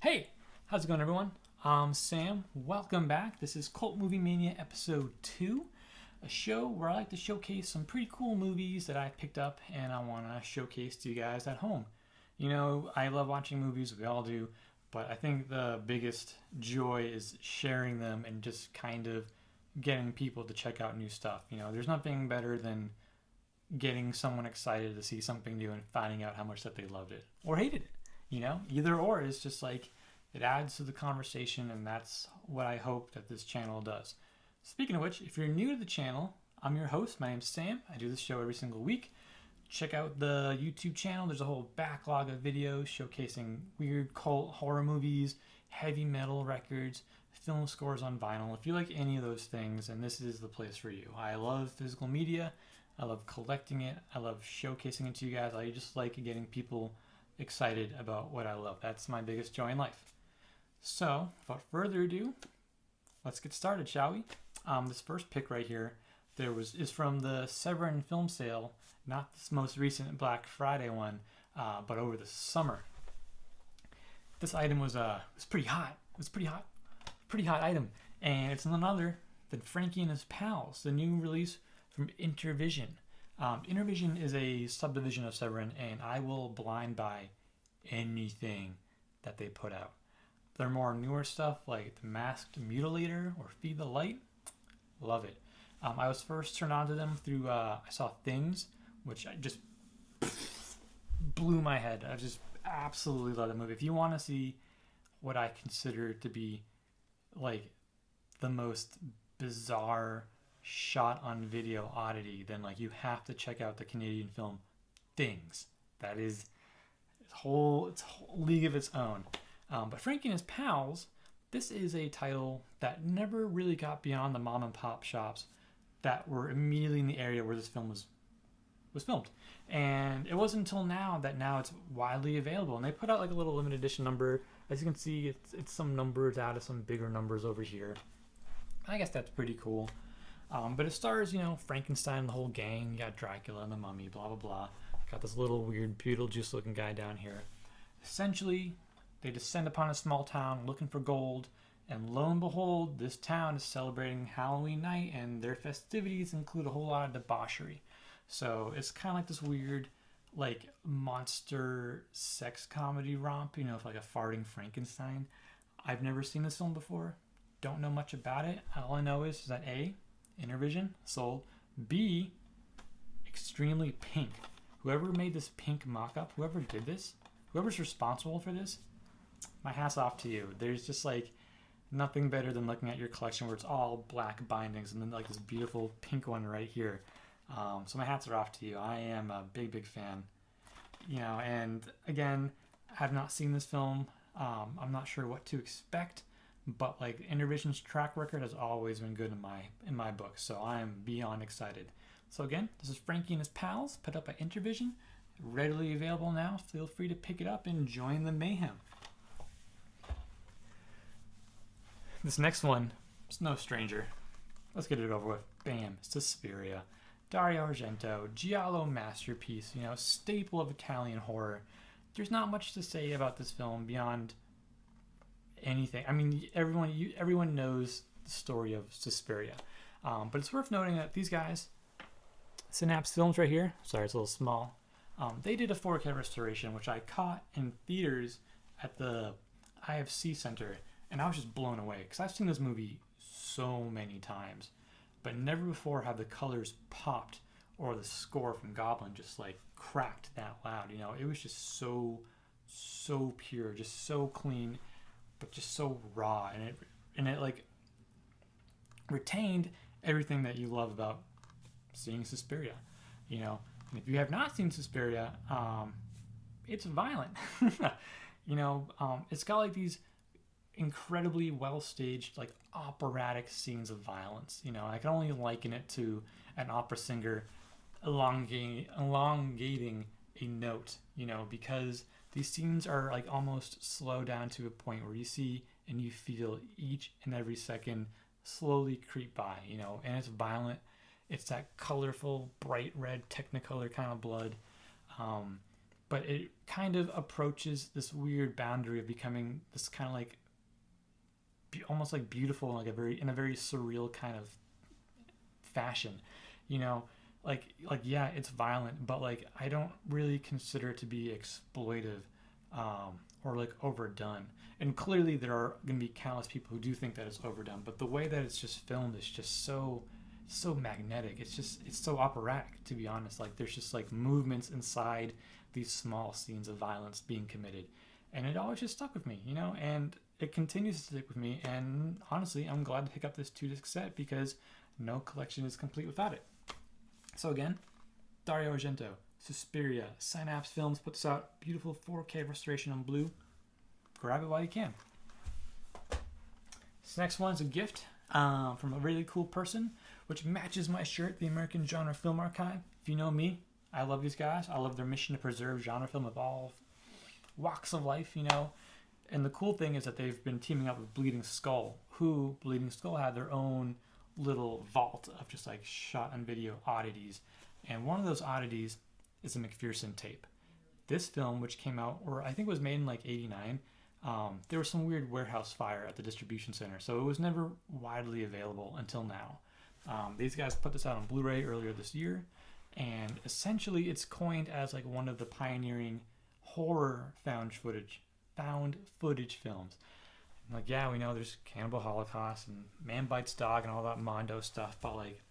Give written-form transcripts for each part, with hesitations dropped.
Hey, how's it going, everyone? I'm Sam. Welcome back. This is Cult Movie Mania episode 2, a show where I like to showcase some pretty cool movies that I picked up and I want to showcase to you guys at home. You know, I love watching movies, we all do, but I think the biggest joy is sharing them and just kind of getting people to check out new stuff. You know, there's nothing better than getting someone excited to see something new and finding out how much that they loved it or hated it. You know, either or is just like, it adds to the conversation, and that's what I hope that this channel does. Speaking of which, if you're new to the channel, I'm your host. My name's Sam. I do this show every single week. Check out the YouTube channel. There's a whole backlog of videos showcasing weird cult horror movies, heavy metal records, film scores on vinyl. If you like any of those things, then this is the place for you. I love physical media. I love collecting it. I love showcasing it to you guys. I just like getting people excited about what I love. That's my biggest joy in life. So, without further ado, let's get started, shall we? This first pick right here is from the Severin film sale, not this most recent Black Friday one, but over the summer. This item was pretty hot. It was pretty hot item, and it's none other than Frankie and His Pals, the new release from Intervision. Intervision is a subdivision of Severin, and I will blind buy anything that they put out. Their more newer stuff like The Masked Mutilator or Feed the Light, love it. I was first turned on to them through, I saw Things, which I just blew my head. I just absolutely love the movie. If you want to see what I consider to be like the most bizarre shot on video oddity, then like you have to check out the Canadian film Things. That is its whole league of its own. But Frankie and His Pals, this is a title that never really got beyond the mom and pop shops that were immediately in the area where this film was filmed. And it wasn't until now it's widely available. And they put out like a little limited edition number. As you can see, it's some numbers out of some bigger numbers over here. I guess that's pretty cool. But it stars, Frankenstein and the whole gang. You got Dracula and the Mummy, blah, blah, blah. Got this little weird Beetlejuice looking guy down here. Essentially, they descend upon a small town looking for gold, and lo and behold, this town is celebrating Halloween night, and their festivities include a whole lot of debauchery. So it's kind of like this weird, like, monster sex comedy romp, with like a farting Frankenstein. I've never seen this film before. Don't know much about it. All I know is that A, Intervision, sold. B, extremely pink. Whoever made this pink mock-up, whoever did this, whoever's responsible for this, my hat's off to you. There's just like nothing better than looking at your collection where it's all black bindings and then like this beautiful pink one right here. So my hats are off to you. I am a big fan. And again, I have not seen this film. I'm not sure what to expect, but like Intervision's track record has always been good in my book. So I am beyond excited. So again, this is Frankie and His Pals, put up by Intervision, readily available now. Feel free to pick it up and join the mayhem. This next one is no stranger. Let's get it over with. Bam, Suspiria. Dario Argento, giallo masterpiece, staple of Italian horror. There's not much to say about this film beyond anything. I mean, everyone knows the story of Suspiria. But it's worth noting that these guys, Synapse Films right here, sorry it's a little small, they did a 4K restoration, which I caught in theaters at the IFC Center. And I was just blown away because I've seen this movie so many times, but never before have the colors popped or the score from Goblin just like cracked that loud. It was just so pure, just so clean, but just so raw, and it like retained everything that you love about seeing Suspiria. And if you have not seen Suspiria, it's violent. It's got like these incredibly well staged, like operatic scenes of violence. I can only liken it to an opera singer elongating a note, because these scenes are like almost slow down to a point where you see and you feel each and every second slowly creep by, and it's violent. It's that colorful, bright red Technicolor kind of blood. but it kind of approaches this weird boundary of becoming this kind of like almost like beautiful, like in a very surreal kind of fashion, you know, yeah, it's violent, but like I don't really consider it to be exploitive, or like overdone. And clearly there are going to be countless people who do think that it's overdone, but the way that it's just filmed is just so magnetic. It's so operatic, to be honest. Like there's just like movements inside these small scenes of violence being committed, and it always just stuck with me, you know, and it continues to stick with me. And honestly, I'm glad to pick up this 2-disc set because no collection is complete without it. So again, Dario Argento, Suspiria, Synapse Films put this out, beautiful 4K restoration on blue. Grab it while you can. This next one is a gift from a really cool person, which matches my shirt, the American Genre Film Archive. If you know me, I love these guys. I love their mission to preserve genre film of all walks of life, you know. And the cool thing is that they've been teaming up with Bleeding Skull, who Bleeding Skull had their own little vault of just like shot on video oddities. And one of those oddities is a McPherson tape. This film, which came out, or I think was made in like 89, there was some weird warehouse fire at the distribution center, so it was never widely available until now. These guys put this out on Blu-ray earlier this year, and essentially it's coined as like one of the pioneering horror found footage films. Like, yeah, we know there's Cannibal Holocaust and Man Bites Dog and all that Mondo stuff, but like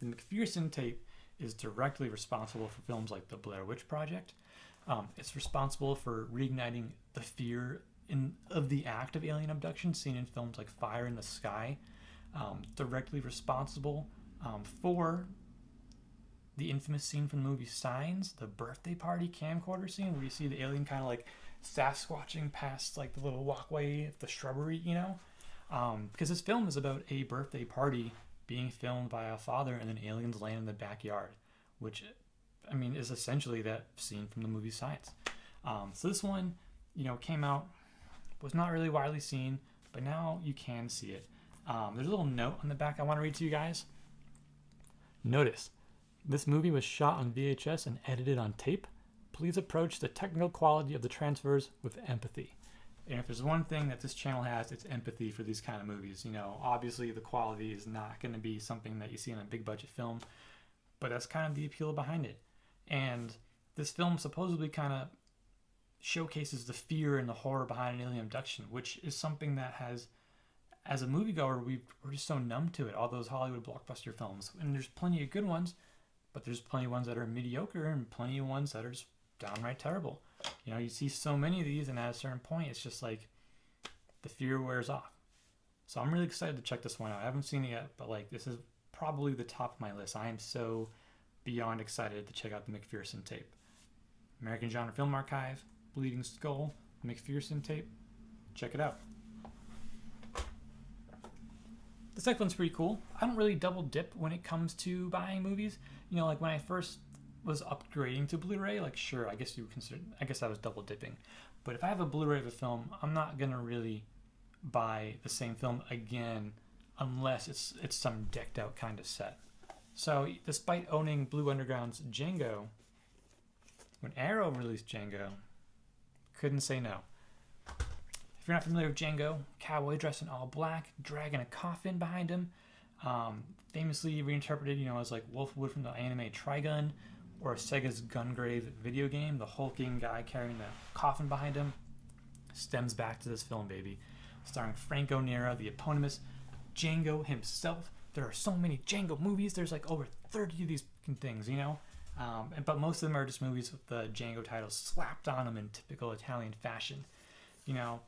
the McPherson tape is directly responsible for films like The Blair Witch Project. It's responsible for reigniting the fear of the act of alien abduction seen in films like Fire in the Sky. Directly responsible for the infamous scene from the movie Signs, the birthday party camcorder scene where you see the alien kind of like Sasquatching past like the little walkway of the shrubbery, you know? Because this film is about a birthday party being filmed by a father and then aliens land in the backyard, which, I mean, is essentially that scene from the movie Signs. So this one, you know, came out, was not really widely seen, but now you can see it. There's a little note on the back I want to read to you guys. Notice, this movie was shot on VHS and edited on tape. Please approach the technical quality of the transfers with empathy. And if there's one thing that this channel has, it's empathy for these kind of movies. You know, obviously the quality is not going to be something that you see in a big budget film, but that's kind of the appeal behind it. And this film supposedly kind of showcases the fear and the horror behind an alien abduction, which is something that has, as a moviegoer, we're just so numb to it, all those Hollywood blockbuster films. And there's plenty of good ones, but there's plenty of ones that are mediocre and plenty of ones that are just downright terrible. You know, you see so many of these, and at a certain point, it's just like the fear wears off. So I'm really excited to check this one out. I haven't seen it yet, but like this is probably the top of my list. I am so beyond excited to check out the McPherson tape. American Genre Film Archive, Bleeding Skull, McPherson tape. Check it out. The second one's pretty cool. I don't really double dip when it comes to buying movies. You know, like when I first was upgrading to Blu-ray, like sure, I guess I was double dipping. But if I have a Blu-ray of a film, I'm not gonna really buy the same film again unless it's some decked out kind of set. So despite owning Blue Underground's Django, when Arrow released Django, couldn't say no. If you're not familiar with Django, cowboy dressed in all black, dragging a coffin behind him, famously reinterpreted, you know, as like Wolfwood from the anime Trigun, or Sega's Gungrave video game, the hulking guy carrying the coffin behind him, stems back to this film, baby. Starring Franco Nero, the eponymous Django himself. There are so many Django movies. There's like over 30 of these things, you know? But most of them are just movies with the Django titles slapped on them in typical Italian fashion. You know,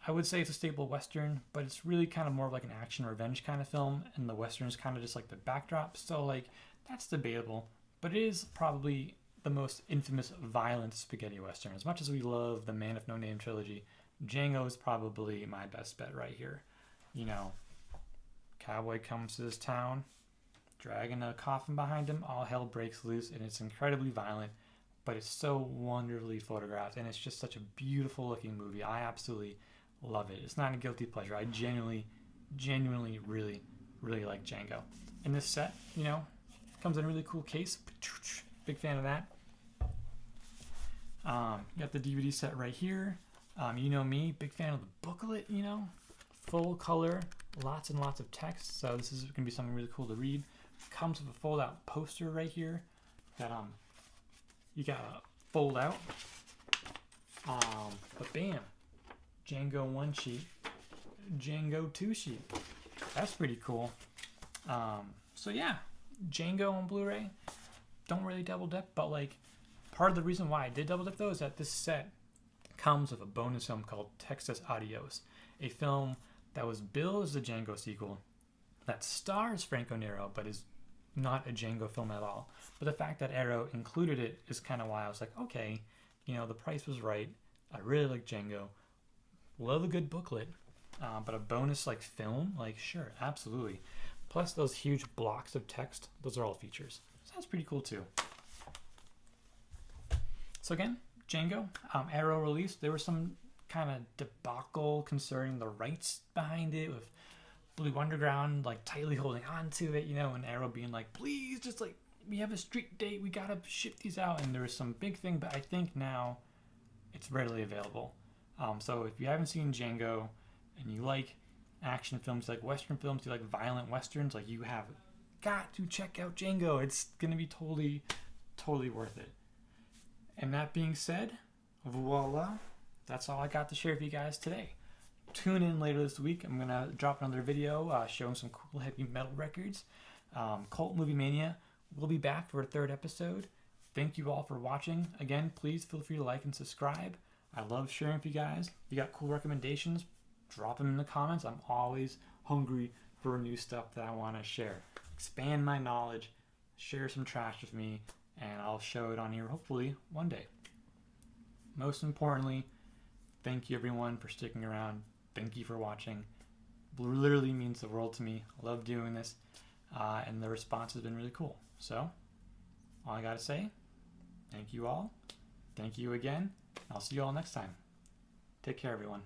I would say it's a staple Western, but it's really kind of more of like an action revenge kind of film, and the Western is kind of just like the backdrop. So like, that's debatable. But it is probably the most infamous violent spaghetti Western. As much as we love the Man of No Name trilogy, Django is probably my best bet right here. You know, cowboy comes to this town, dragging a coffin behind him, all hell breaks loose, and it's incredibly violent, but it's so wonderfully photographed, and it's just such a beautiful looking movie. I absolutely love it. It's not a guilty pleasure. I genuinely really like Django. And this set, you know, comes in a really cool case. Big fan of that. You got the DVD set right here. You know me, big fan of the booklet, you know, full color, lots and lots of text. So this is going to be something really cool to read. Comes with a fold out poster right here that you gotta fold out. But bam, Django 1 sheet, Django 2 sheet. That's pretty cool. So yeah, Django on Blu-ray. Don't really double dip, but like part of the reason why I did double dip though is that this set comes with a bonus film called Texas Adios, a film that was billed as the Django sequel that stars Franco Nero but is not a Django film at all. But the fact that Arrow included it is kind of why I was like, okay, you know, the price was right. I really like Django. Love a good booklet, but a bonus like film, like sure, absolutely. Plus those huge blocks of text, those are all features. So that's pretty cool too. So again, Django, Arrow released. There was some kind of debacle concerning the rights behind it with Blue Underground like tightly holding on to it, you know, and Arrow being like, please, just like, we have a street date, we gotta ship these out. And there was some big thing, but I think now it's readily available. So if you haven't seen Django and you like action films, you like Western films, you like violent Westerns, like you have got to check out Django. It's gonna be totally worth it. And that being said, voila, that's all I got to share with you guys today. Tune in later this week. I'm going to drop another video showing some cool heavy metal records. Cult Movie Mania will be back for a third episode. Thank you all for watching. Again, please feel free to like and subscribe. I love sharing with you guys. If you got cool recommendations, drop them in the comments. I'm always hungry for new stuff that I want to share. Expand my knowledge, share some trash with me, and I'll show it on here hopefully one day. Most importantly, thank you everyone for sticking around. Thank you for watching. Literally means the world to me. I love doing this, and the response has been really cool. So, all I gotta say, thank you all. Thank you again. I'll see you all next time. Take care, everyone.